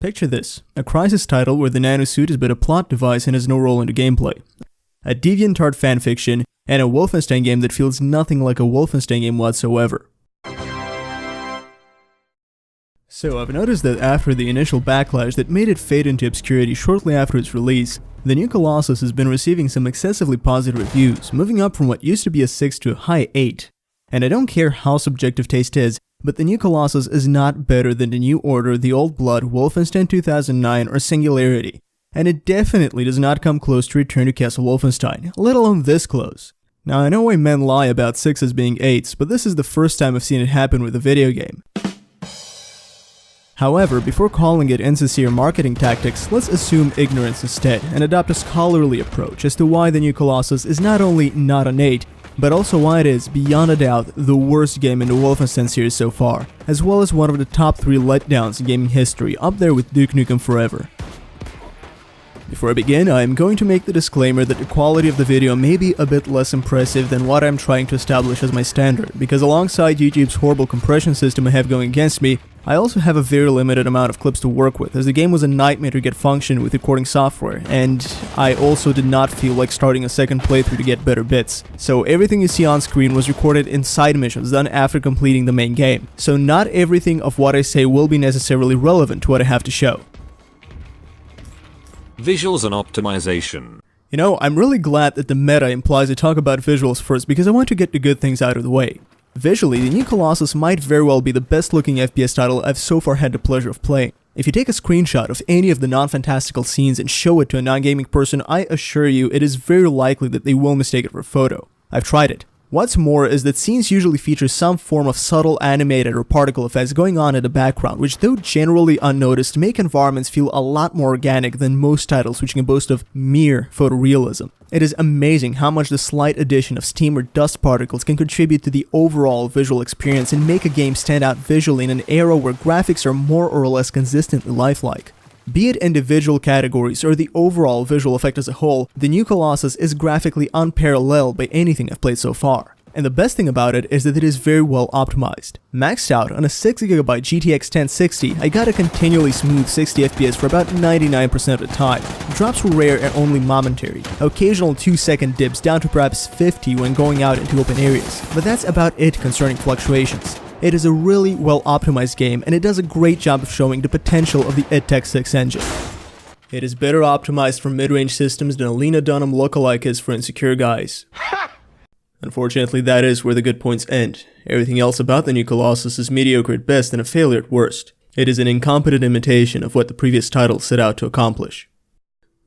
Picture this, a Crysis title where the nanosuit is but a plot device and has no role in the gameplay. A DeviantArt fanfiction, and a Wolfenstein game that feels nothing like a Wolfenstein game whatsoever. So I've noticed that after the initial backlash that made it fade into obscurity shortly after its release, the new Colossus has been receiving some excessively positive reviews, moving up from what used to be a 6 to a high 8. And I don't care how subjective taste is, but the new Colossus is not better than the New Order, The Old Blood, Wolfenstein 2009, or Singularity. And it definitely does not come close to Return to Castle Wolfenstein, let alone this close. Now I know why men lie about 6s being 8s, but this is the first time I've seen it happen with a video game. However, before calling it insincere marketing tactics, let's assume ignorance instead, and adopt a scholarly approach as to why the new Colossus is not only not an 8, but also why it is, beyond a doubt, the worst game in the Wolfenstein series so far, as well as one of the top 3 letdowns in gaming history, up there with Duke Nukem Forever. Before I begin, I am going to make the disclaimer that the quality of the video may be a bit less impressive than what I'm trying to establish as my standard, because alongside YouTube's horrible compression system I have going against me, I also have a very limited amount of clips to work with, as the game was a nightmare to get function with recording software, and I also did not feel like starting a second playthrough to get better bits. So everything you see on screen was recorded in side missions done after completing the main game, so not everything of what I say will be necessarily relevant to what I have to show. Visuals and optimization. You know, I'm really glad that the meta implies I talk about visuals first because I want to get the good things out of the way. Visually, the new Colossus might very well be the best looking FPS title I've so far had the pleasure of playing. If you take a screenshot of any of the non-fantastical scenes and show it to a non-gaming person, I assure you it is very likely that they will mistake it for a photo. I've tried it. What's more is that scenes usually feature some form of subtle animated or particle effects going on in the background, which though generally unnoticed make environments feel a lot more organic than most titles which can boast of mere photorealism. It is amazing how much the slight addition of steam or dust particles can contribute to the overall visual experience and make a game stand out visually in an era where graphics are more or less consistently lifelike. Be it individual categories or the overall visual effect as a whole, the new Colossus is graphically unparalleled by anything I've played so far. And the best thing about it is that it is very well optimized. Maxed out on a 6GB GTX 1060, I got a continually smooth 60 FPS for about 99% of the time. Drops were rare and only momentary, occasional 2-second dips down to perhaps 50 when going out into open areas, but that's about it concerning fluctuations. It is a really well optimized game, and it does a great job of showing the potential of the id Tech 6 engine. It is better optimized for mid-range systems than a Lena Dunham lookalike is for insecure guys. Unfortunately, that is where the good points end. Everything else about the new Colossus is mediocre at best and a failure at worst. It is an incompetent imitation of what the previous title set out to accomplish.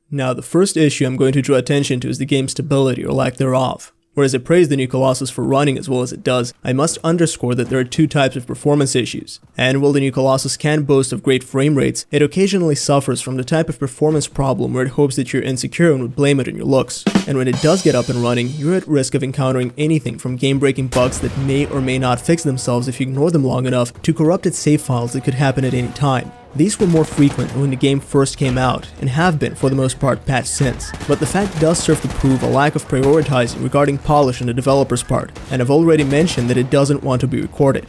Now, the first issue I'm going to draw attention to is the game's stability or lack thereof. Whereas I praise the new Colossus for running as well as it does, I must underscore that there are 2 types of performance issues. And while the new Colossus can boast of great frame rates, it occasionally suffers from the type of performance problem where it hopes that you're insecure and would blame it on your looks. And when it does get up and running, you're at risk of encountering anything from game-breaking bugs that may or may not fix themselves if you ignore them long enough, to corrupted save files that could happen at any time. These were more frequent when the game first came out, and have been for the most part patched since, but the fact does serve to prove a lack of prioritizing regarding polish on the developer's part, and I've already mentioned that it doesn't want to be recorded.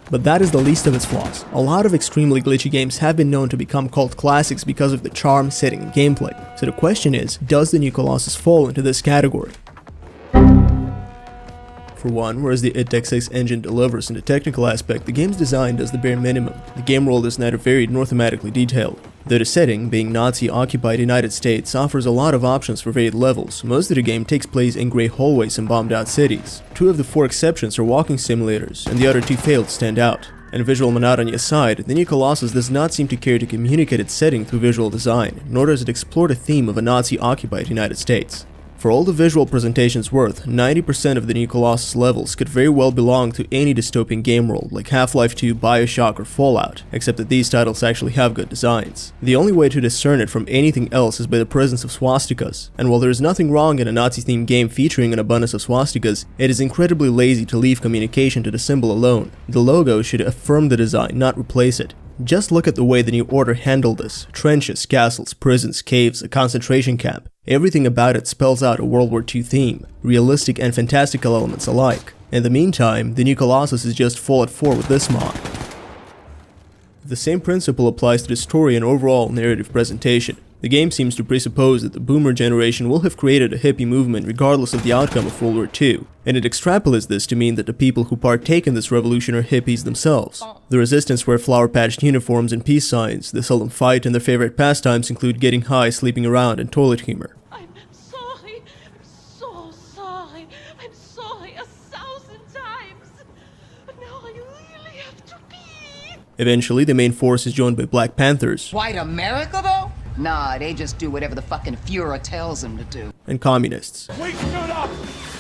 But that is the least of its flaws. A lot of extremely glitchy games have been known to become cult classics because of the charm, setting, and gameplay. So the question is, does the new Colossus fall into this category? For one, whereas the id Tech 6 engine delivers in the technical aspect, the game's design does the bare minimum. The game world is neither varied nor thematically detailed. Though the setting, being Nazi-occupied United States, offers a lot of options for varied levels, most of the game takes place in grey hallways and bombed-out cities. 2 of the 4 exceptions are walking simulators, and the other 2 failed stand out. And visual monotony aside, the new Colossus does not seem to care to communicate its setting through visual design, nor does it explore the theme of a Nazi-occupied United States. For all the visual presentation's worth, 90% of the new Colossus levels could very well belong to any dystopian game world like Half-Life 2, Bioshock, or Fallout, except that these titles actually have good designs. The only way to discern it from anything else is by the presence of swastikas, and while there is nothing wrong in a Nazi-themed game featuring an abundance of swastikas, it is incredibly lazy to leave communication to the symbol alone. The logo should affirm the design, not replace it. Just look at the way the New Order handled this. Trenches, castles, prisons, caves, a concentration camp. Everything about it spells out a World War II theme, realistic and fantastical elements alike. In the meantime, the new Colossus is just full at 4 with this mod. The same principle applies to the story and overall narrative presentation. The game seems to presuppose that the boomer generation will have created a hippie movement regardless of the outcome of World War II, and it extrapolates this to mean that the people who partake in this revolution are hippies themselves. The resistance wear flower-patched uniforms and peace signs, they seldom fight, and their favorite pastimes include getting high, sleeping around, and toilet humor. I'm sorry. I'm so sorry. I'm sorry 1,000 times. But now I really have to pee. Eventually, the main force is joined by Black Panthers. White America, though? Nah, they just do whatever the fucking Fuhrer tells them to do. And communists. We stood up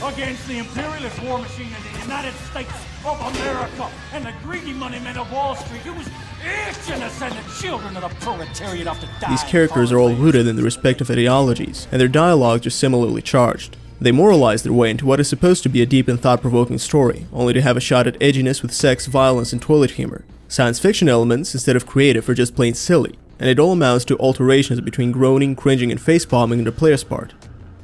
against the imperialist war machine in the United States of America and the greedy money men of Wall Street who was itching to send the children of the proletariat off to die. These characters are all rooted in their respective ideologies, and their dialogues are similarly charged. They moralize their way into what is supposed to be a deep and thought-provoking story, only to have a shot at edginess with sex, violence, and toilet humor. Science fiction elements, instead of creative, are just plain silly, and it all amounts to alterations between groaning, cringing, and facepalming on the player's part.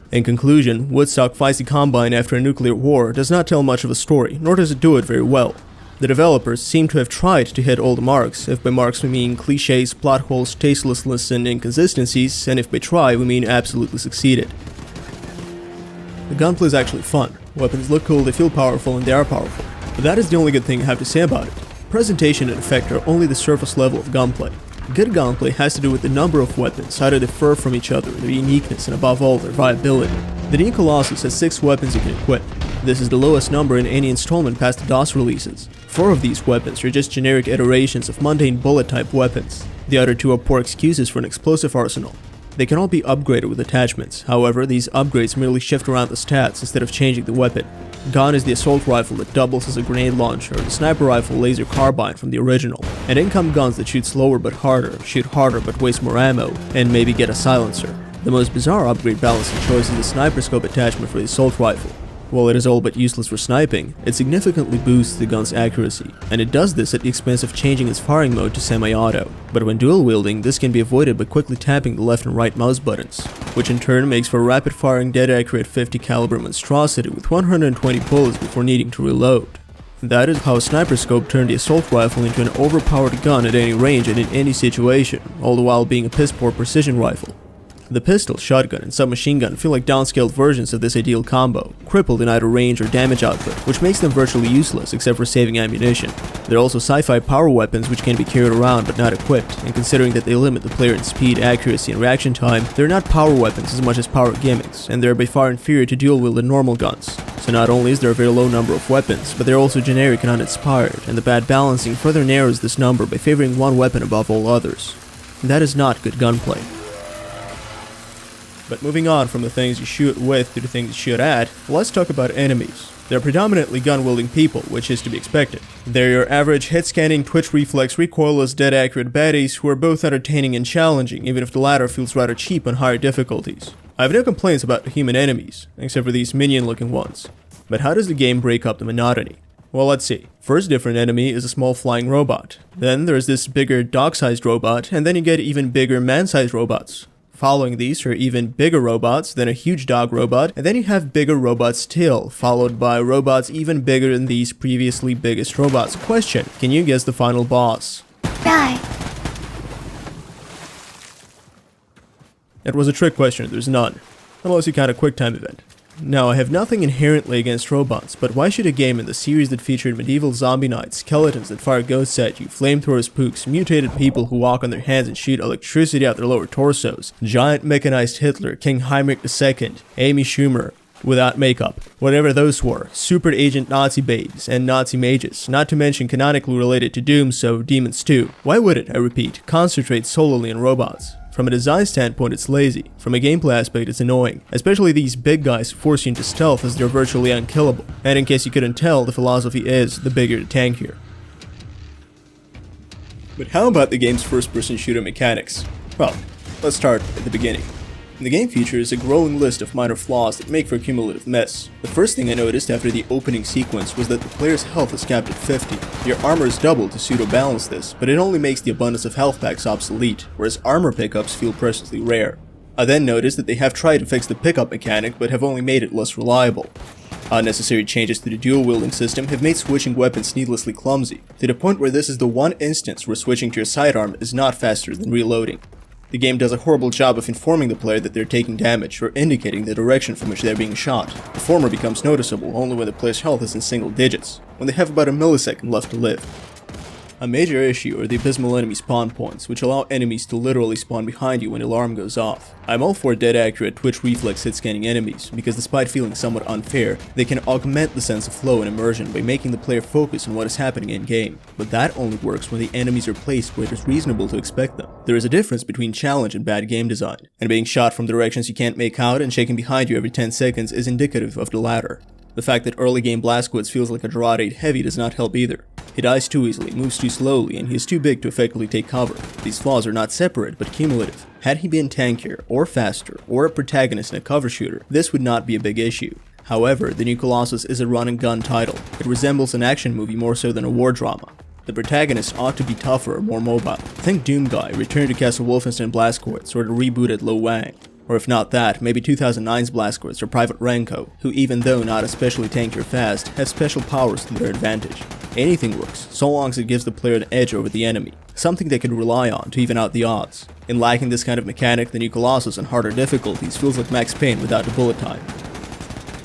In conclusion, Woodstock fights the Combine after a nuclear war does not tell much of a story, nor does it do it very well. The developers seem to have tried to hit all the marks, if by marks we mean cliches, plot holes, tastelessness, and inconsistencies, and if by try we mean absolutely succeeded. The gunplay is actually fun. Weapons look cool, they feel powerful, and they are powerful. But that is the only good thing I have to say about it. Presentation and effect are only the surface level of gunplay. Good gunplay has to do with the number of weapons, how they differ from each other, their uniqueness, and above all, their viability. The new Colossus has 6 weapons you can equip. This is the lowest number in any installment past the DOS releases. 4 of these weapons are just generic iterations of mundane bullet-type weapons. The other 2 are poor excuses for an explosive arsenal. They can all be upgraded with attachments, however, these upgrades merely shift around the stats instead of changing the weapon. Gone is the assault rifle that doubles as a grenade launcher, or the sniper rifle laser carbine from the original, and in come guns that shoot slower but harder, shoot harder but waste more ammo, and maybe get a silencer. The most bizarre upgrade balancing choice is the sniper scope attachment for the assault rifle. While it is all but useless for sniping, it significantly boosts the gun's accuracy, and it does this at the expense of changing its firing mode to semi-auto. But when dual wielding, this can be avoided by quickly tapping the left and right mouse buttons, which in turn makes for a rapid-firing, dead-accurate 50 caliber monstrosity with 120 bullets before needing to reload. That is how a sniper scope turned the assault rifle into an overpowered gun at any range and in any situation, all the while being a piss-poor precision rifle. The pistol, shotgun, and submachine gun feel like downscaled versions of this ideal combo, crippled in either range or damage output, which makes them virtually useless except for saving ammunition. They're also sci-fi power weapons which can be carried around but not equipped, and considering that they limit the player in speed, accuracy, and reaction time, they're not power weapons as much as power gimmicks, and they're by far inferior to dual-wielded normal guns. So not only is there a very low number of weapons, but they're also generic and uninspired, and the bad balancing further narrows this number by favoring one weapon above all others. That is not good gunplay. But moving on from the things you shoot with to the things you shoot at, let's talk about enemies. They're predominantly gun-wielding people, which is to be expected. They're your average hit-scanning, twitch reflex, recoilless, dead-accurate baddies who are both entertaining and challenging, even if the latter feels rather cheap on higher difficulties. I have no complaints about the human enemies, except for these minion-looking ones. But how does the game break up the monotony? Well, let's see. First different enemy is a small flying robot. Then there's this bigger dog-sized robot, and then you get even bigger man-sized robots. Following these are even bigger robots, then a huge dog robot, and then you have bigger robots still, followed by robots even bigger than these previously biggest robots. Question: can you guess the final boss? Die. It was a trick question, there's none. Unless you count a QuickTime event. Now, I have nothing inherently against robots, but why should a game in the series that featured medieval zombie knights, skeletons that fire ghosts at you, flamethrowers pooks, mutated people who walk on their hands and shoot electricity out their lower torsos, giant mechanized Hitler, King Heinrich II, Amy Schumer, without makeup, whatever those were, super agent Nazi babes, and Nazi mages, not to mention canonically related to Doom, so demons too. Why would it, I repeat, concentrate solely on robots? From a design standpoint, it's lazy. From a gameplay aspect, it's annoying. Especially these big guys force you into stealth as they're virtually unkillable. And in case you couldn't tell, the philosophy is, the bigger the tankier. But how about the game's first-person shooter mechanics? Well, let's start at the beginning. The game features a growing list of minor flaws that make for a cumulative mess. The first thing I noticed after the opening sequence was that the player's health is capped at 50. Your armor is doubled to pseudo-balance this, but it only makes the abundance of health packs obsolete, whereas armor pickups feel preciously rare. I then noticed that they have tried to fix the pickup mechanic, but have only made it less reliable. Unnecessary changes to the dual-wielding system have made switching weapons needlessly clumsy, to the point where this is the one instance where switching to your sidearm is not faster than reloading. The game does a horrible job of informing the player that they're taking damage or indicating the direction from which they're being shot. The former becomes noticeable only when the player's health is in single digits, when they have about a millisecond left to live. A major issue are the abysmal enemy spawn points, which allow enemies to literally spawn behind you when the alarm goes off. I'm all for dead accurate twitch reflex hit scanning enemies, because despite feeling somewhat unfair, they can augment the sense of flow and immersion by making the player focus on what is happening in game. But that only works when the enemies are placed where it is reasonable to expect them. There is a difference between challenge and bad game design, and being shot from directions you can't make out and shaking behind you every 10 seconds is indicative of the latter. The fact that early game Blazkowicz feels like a Draw 8 heavy does not help either. He dies too easily, moves too slowly, and he is too big to effectively take cover. These flaws are not separate, but cumulative. Had he been tankier, or faster, or a protagonist in a cover shooter, this would not be a big issue. However, the new Colossus is a run-and-gun title. It resembles an action movie more so than a war drama. The protagonist ought to be tougher or more mobile. Think Doom Guy, Return to Castle Wolfenstein Blazkowicz, or the rebooted Lo Wang. Or if not that, maybe 2009's Blazkowicz or Private Renko, who even though not especially tanky or fast, have special powers to their advantage. Anything works, so long as it gives the player an edge over the enemy, something they can rely on to even out the odds. In lacking this kind of mechanic, the new Colossus on harder difficulties feels like Max Payne without the bullet time.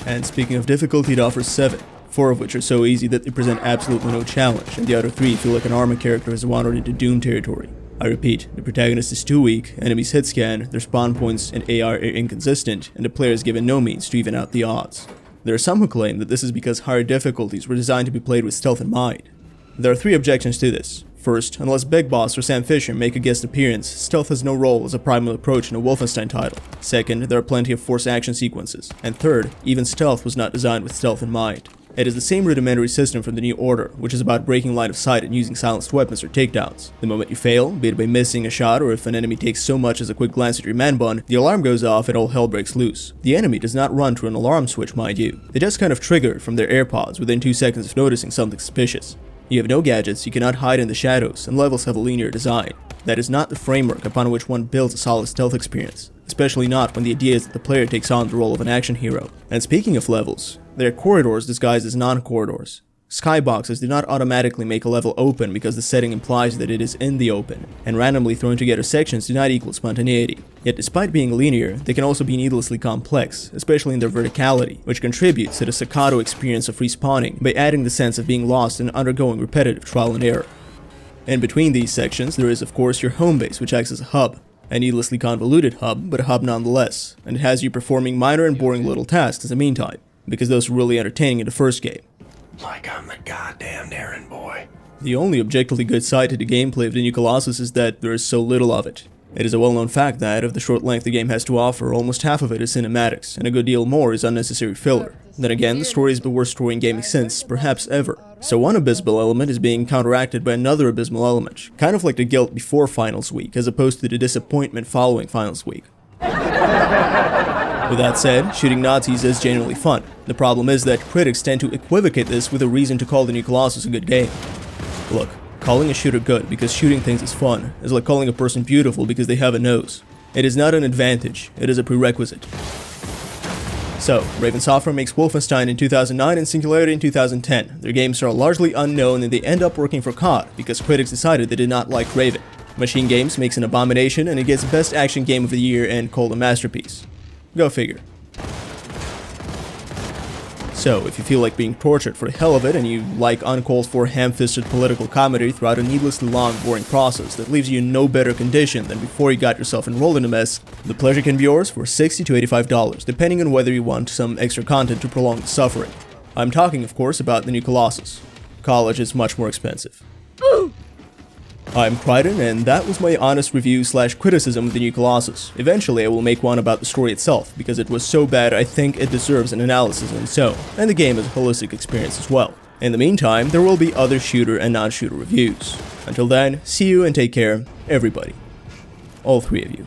And speaking of difficulty, it offers 7, 4 of which are so easy that they present absolutely no challenge, and the other 3 feel like an Arma character has wandered into Doom territory. I repeat, the protagonist is too weak, enemies hit scan, their spawn points and AR are inconsistent, and the player is given no means to even out the odds. There are some who claim that this is because higher difficulties were designed to be played with stealth in mind. There are 3 objections to this. First, unless Big Boss or Sam Fisher make a guest appearance, stealth has no role as a primal approach in a Wolfenstein title. Second, there are plenty of forced action sequences. And third, even stealth was not designed with stealth in mind. It is the same rudimentary system from the New Order, which is about breaking line of sight and using silenced weapons or takedowns. The moment you fail, be it by missing a shot or if an enemy takes so much as a quick glance at your man bun, the alarm goes off and all hell breaks loose. The enemy does not run to an alarm switch, mind you. They just kind of trigger from their AirPods within 2 seconds of noticing something suspicious. You have no gadgets, you cannot hide in the shadows, and levels have a linear design. That is not the framework upon which one builds a solid stealth experience, especially not when the idea is that the player takes on the role of an action hero. And speaking of levels, there are corridors disguised as non-corridors. Skyboxes do not automatically make a level open because the setting implies that it is in the open, and randomly thrown together sections do not equal spontaneity. Yet despite being linear, they can also be needlessly complex, especially in their verticality, which contributes to the staccato experience of respawning by adding the sense of being lost and undergoing repetitive trial and error. In between these sections, there is of course your home base, which acts as a hub. A needlessly convoluted hub, but a hub nonetheless, and it has you performing minor and boring little tasks in the meantime, because those were really entertaining in the first game. Like I'm the goddamn errand boy. The only objectively good side to the gameplay of the new Colossus is that there is so little of it. It is a well-known fact that, of the short length the game has to offer, almost half of it is cinematics, and a good deal more is unnecessary filler. Then again, the story is the worst story in gaming since, perhaps ever. So one abysmal element is being counteracted by another abysmal element, kind of like the guilt before Finals Week, as opposed to the disappointment following Finals Week. With that said, shooting Nazis is genuinely fun. The problem is that critics tend to equivocate this with a reason to call the new Colossus a good game. Look, calling a shooter good because shooting things is fun is like calling a person beautiful because they have a nose. It is not an advantage, it is a prerequisite. So, Raven Software makes Wolfenstein in 2009 and Singularity in 2010. Their games are largely unknown and they end up working for COD because critics decided they did not like Raven. Machine Games makes an abomination and it gets Best Action Game of the Year and called a masterpiece. Go figure. So, if you feel like being tortured for the hell of it and you like uncalled for ham-fisted political comedy throughout a needlessly long, boring process that leaves you in no better condition than before you got yourself enrolled in a mess, the pleasure can be yours for $60 to $85, depending on whether you want some extra content to prolong the suffering. I'm talking, of course, about the new Colossus. College is much more expensive. I'm Crichton, and that was my honest review/criticism of the new Colossus. Eventually I will make one about the story itself, because it was so bad I think it deserves an analysis on its own, and the game is a holistic experience as well. In the meantime, there will be other shooter and non-shooter reviews. Until then, see you and take care, everybody. All 3 of you.